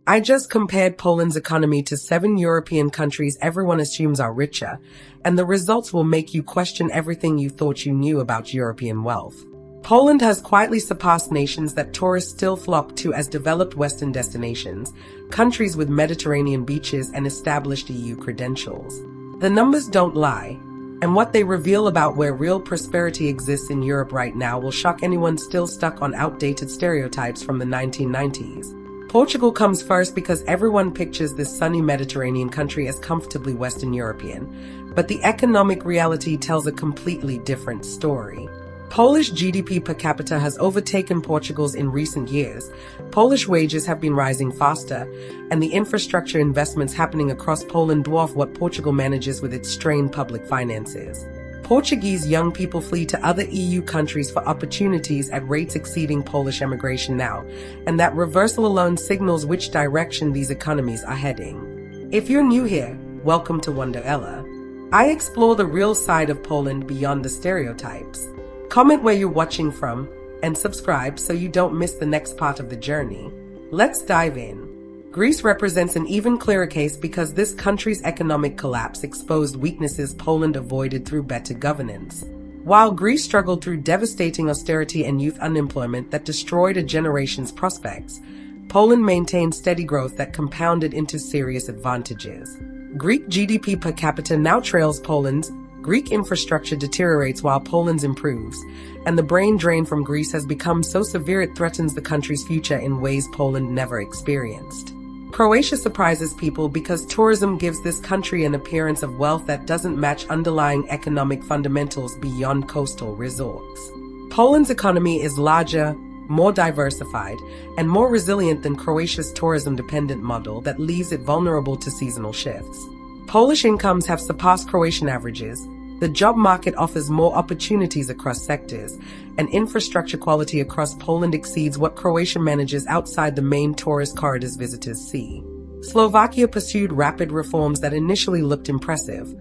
I just compared Poland's economy to 7 European countries everyone assumes are richer, and the results will make you question everything you thought you knew about European wealth. Poland has quietly surpassed nations that tourists still flock to as developed Western destinations, countries with Mediterranean beaches and established EU credentials. The numbers don't lie, and what they reveal about where real prosperity exists in Europe right now will shock anyone still stuck on outdated stereotypes from the 1990s. Portugal comes first because everyone pictures this sunny Mediterranean country as comfortably Western European, but the economic reality tells a completely different story. Polish GDP per capita has overtaken Portugal's in recent years. Polish wages have been rising faster, and the infrastructure investments happening across Poland dwarf what Portugal manages with its strained public finances. Portuguese young people flee to other EU countries for opportunities at rates exceeding Polish emigration now, and that reversal alone signals which direction these economies are heading. If you're new here, welcome to Wonder Ella. I explore the real side of Poland beyond the stereotypes. Comment where you're watching from, and subscribe so you don't miss the next part of the journey. Let's dive in. Greece represents an even clearer case because this country's economic collapse exposed weaknesses Poland avoided through better governance. While Greece struggled through devastating austerity and youth unemployment that destroyed a generation's prospects, Poland maintained steady growth that compounded into serious advantages. Greek GDP per capita now trails Poland's. Greek infrastructure deteriorates while Poland's improves, and the brain drain from Greece has become so severe it threatens the country's future in ways Poland never experienced. Croatia surprises people because tourism gives this country an appearance of wealth that doesn't match underlying economic fundamentals beyond coastal resorts. Poland's economy is larger, more diversified, and more resilient than Croatia's tourism-dependent model that leaves it vulnerable to seasonal shifts. Polish incomes have surpassed Croatian averages. The job market offers more opportunities across sectors, and infrastructure quality across Poland exceeds what Croatia manages outside the main tourist corridors visitors see. Slovakia pursued rapid reforms that initially looked impressive,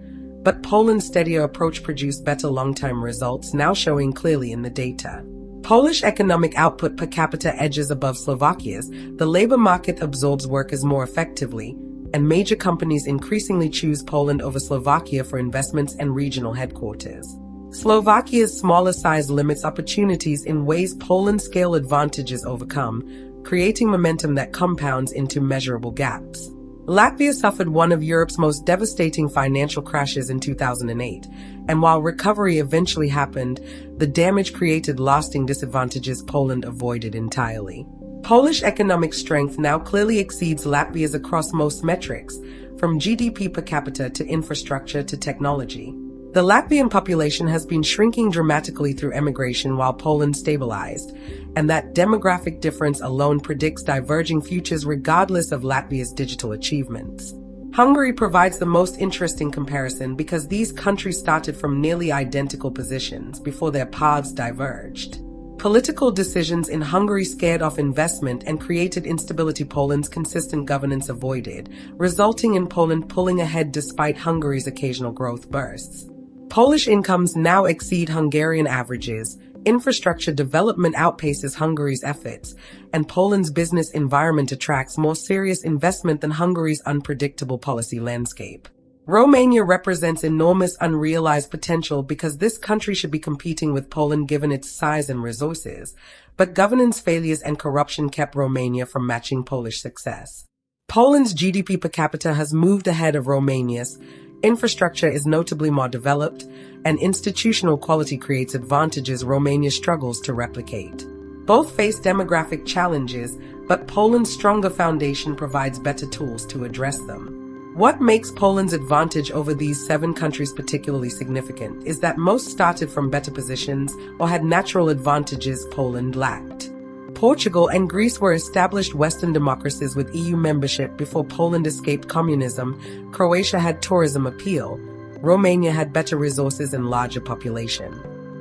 but Poland's steadier approach produced better long-term results, now showing clearly in the data. Polish economic output per capita edges above Slovakia's, the labor market absorbs workers more effectively, and major companies increasingly choose Poland over Slovakia for investments and regional headquarters. Slovakia's smaller size limits opportunities in ways Poland's scale advantages overcome, creating momentum that compounds into measurable gaps. Latvia suffered one of Europe's most devastating financial crashes in 2008, and while recovery eventually happened, the damage created lasting disadvantages Poland avoided entirely. Polish economic strength now clearly exceeds Latvia's across most metrics, from GDP per capita to infrastructure to technology. The Latvian population has been shrinking dramatically through emigration while Poland stabilized, and that demographic difference alone predicts diverging futures regardless of Latvia's digital achievements. Hungary provides the most interesting comparison because these countries started from nearly identical positions before their paths diverged. Political decisions in Hungary scared off investment and created instability Poland's consistent governance avoided, resulting in Poland pulling ahead despite Hungary's occasional growth bursts. Polish incomes now exceed Hungarian averages, infrastructure development outpaces Hungary's efforts, and Poland's business environment attracts more serious investment than Hungary's unpredictable policy landscape. Romania represents enormous unrealized potential because this country should be competing with Poland given its size and resources, but governance failures and corruption kept Romania from matching Polish success. Poland's GDP per capita has moved ahead of Romania's, infrastructure is notably more developed, and institutional quality creates advantages Romania struggles to replicate. Both face demographic challenges, but Poland's stronger foundation provides better tools to address them. What makes Poland's advantage over these 7 countries particularly significant is that most started from better positions or had natural advantages Poland lacked. Portugal and Greece were established Western democracies with EU membership before Poland escaped communism. Croatia had tourism appeal. Romania had better resources and larger population.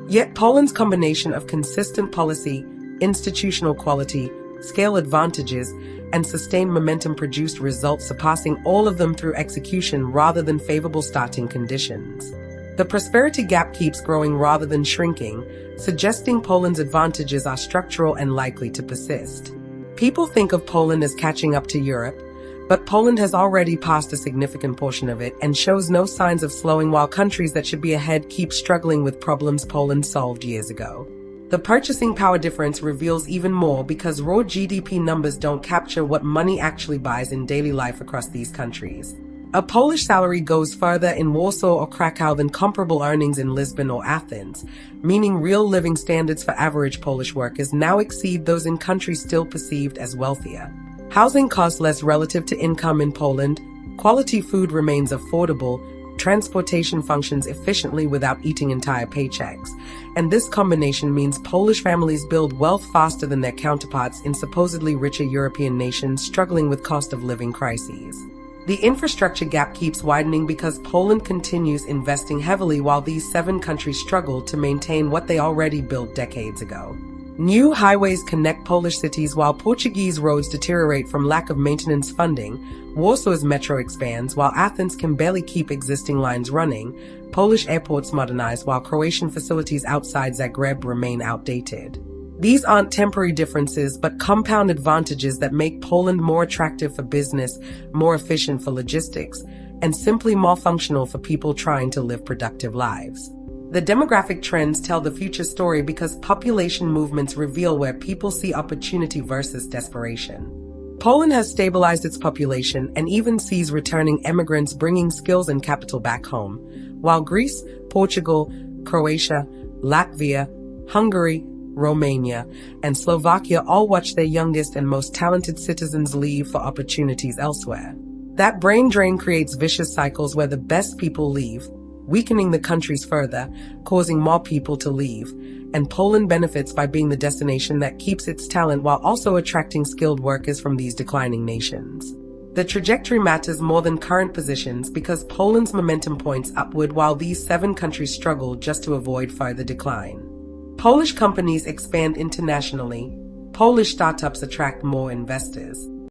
Yet Poland's combination of consistent policy, institutional quality, scale advantages, and sustained momentum produced results surpassing all of them through execution rather than favorable starting conditions. The prosperity gap keeps growing rather than shrinking, suggesting Poland's advantages are structural and likely to persist. People think of Poland as catching up to Europe, but Poland has already passed a significant portion of it and shows no signs of slowing, while countries that should be ahead keep struggling with problems Poland solved years ago. The purchasing power difference reveals even more because raw GDP numbers don't capture what money actually buys in daily life across these countries. A Polish salary goes further in Warsaw or Krakow than comparable earnings in Lisbon or Athens, meaning real living standards for average Polish workers now exceed those in countries still perceived as wealthier. Housing costs less relative to income in Poland, quality food remains affordable, transportation functions efficiently without eating entire paychecks, and this combination means Polish families build wealth faster than their counterparts in supposedly richer European nations struggling with cost of living crises. The infrastructure gap keeps widening because Poland continues investing heavily while these 7 countries struggle to maintain what they already built decades ago. New highways connect Polish cities while Portuguese roads deteriorate from lack of maintenance funding. Warsaw's metro expands while Athens can barely keep existing lines running. Polish airports modernize while Croatian facilities outside Zagreb remain outdated. These aren't temporary differences, but compound advantages that make Poland more attractive for business, more efficient for logistics, and simply more functional for people trying to live productive lives. The demographic trends tell the future story because population movements reveal where people see opportunity versus desperation. Poland has stabilized its population and even sees returning immigrants bringing skills and capital back home, while Greece, Portugal, Croatia, Latvia, Hungary, Romania, and Slovakia all watch their youngest and most talented citizens leave for opportunities elsewhere. That brain drain creates vicious cycles where the best people leave, weakening the countries further, causing more people to leave, and Poland benefits by being the destination that keeps its talent while also attracting skilled workers from these declining nations. The trajectory matters more than current positions because Poland's momentum points upward while these 7 countries struggle just to avoid further decline. Polish companies expand internationally. Polish startups attract more investors.